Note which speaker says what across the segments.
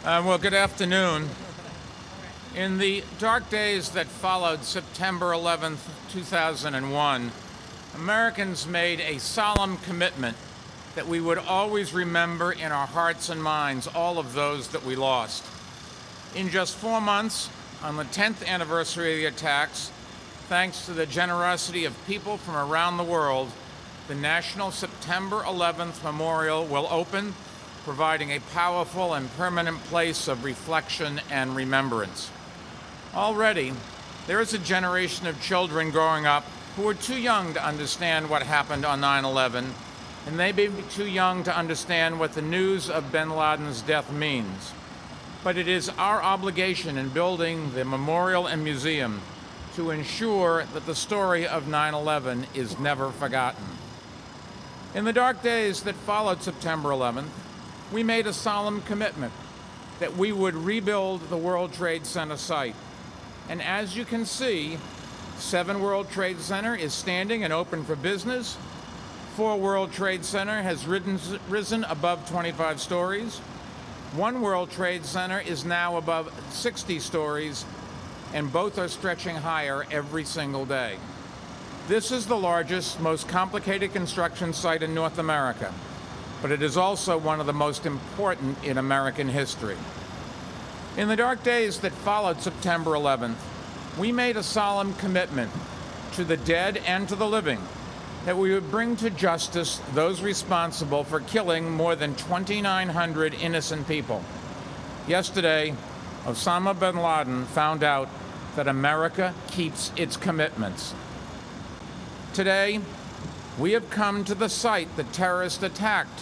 Speaker 1: Well, good afternoon. In the dark days that followed September 11th, 2001, Americans made a solemn commitment that we would always remember in our hearts and minds all of those that we lost. In just 4 months, on the 10th anniversary of the attacks, thanks to the generosity of people from around the world, the National September 11th Memorial will open, providing a powerful and permanent place of reflection and remembrance. Already, there is a generation of children growing up who are too young to understand what happened on 9/11, and they may be too young to understand what the news of bin Laden's death means. But it is our obligation in building the memorial and museum to ensure that the story of 9/11 is never forgotten. In the dark days that followed September 11th, we made a solemn commitment that we would rebuild the World Trade Center site. And as you can see, 7 World Trade Center is standing and open for business. 4 World Trade Center has risen above 25 stories. 1 World Trade Center is now above 60 stories, and both are stretching higher every single day. This is the largest, most complicated construction site in North America, but it is also one of the most important in American history. In the dark days that followed September 11th, we made a solemn commitment to the dead and to the living that we would bring to justice those responsible for killing more than 2,900 innocent people. Yesterday, Osama bin Laden found out that America keeps its commitments. Today, we have come to the site the terrorists attacked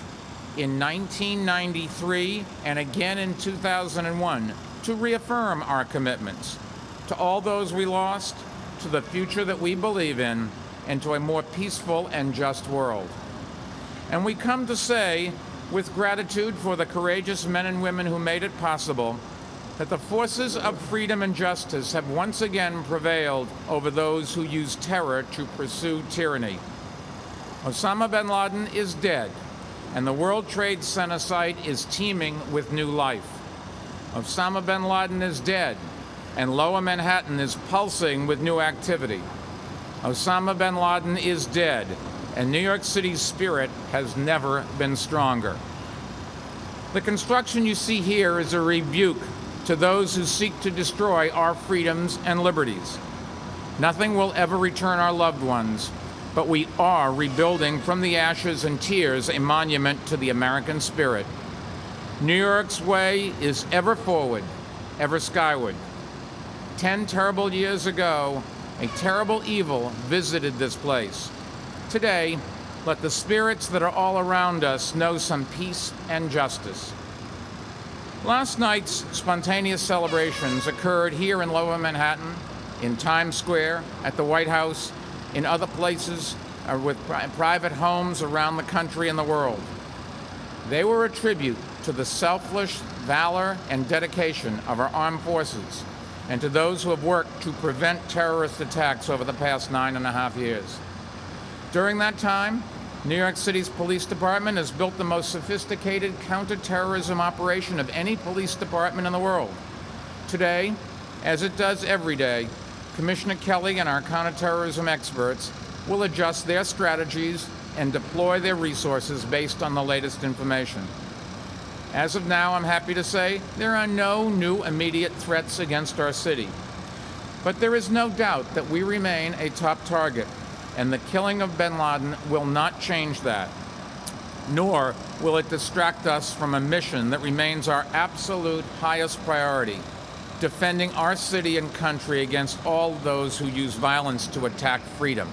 Speaker 1: in 1993 and again in 2001 to reaffirm our commitments to all those we lost, to the future that we believe in, and to a more peaceful and just world. And we come to say, with gratitude for the courageous men and women who made it possible, that the forces of freedom and justice have once again prevailed over those who use terror to pursue tyranny. Osama bin Laden is dead, and the World Trade Center site is teeming with new life. Osama bin Laden is dead, and Lower Manhattan is pulsing with new activity. Osama bin Laden is dead, and New York City's spirit has never been stronger. The construction you see here is a rebuke to those who seek to destroy our freedoms and liberties. Nothing will ever return our loved ones, but we are rebuilding from the ashes and tears a monument to the American spirit. New York's way is ever forward, ever skyward. 10 terrible years ago, a terrible evil visited this place. Today, let the spirits that are all around us know some peace and justice. Last night's spontaneous celebrations occurred here in Lower Manhattan, in Times Square, at the White House, in other places with private homes around the country and the world. They were a tribute to the selfless valor and dedication of our armed forces and to those who have worked to prevent terrorist attacks over the past 9.5 years. During that time, New York City's police department has built the most sophisticated counterterrorism operation of any police department in the world. Today, as it does every day, Commissioner Kelly and our counterterrorism experts will adjust their strategies and deploy their resources based on the latest information. As of now, I'm happy to say there are no new immediate threats against our city. But there is no doubt that we remain a top target, and the killing of bin Laden will not change that, nor will it distract us from a mission that remains our absolute highest priority, defending our city and country against all those who use violence to attack freedom.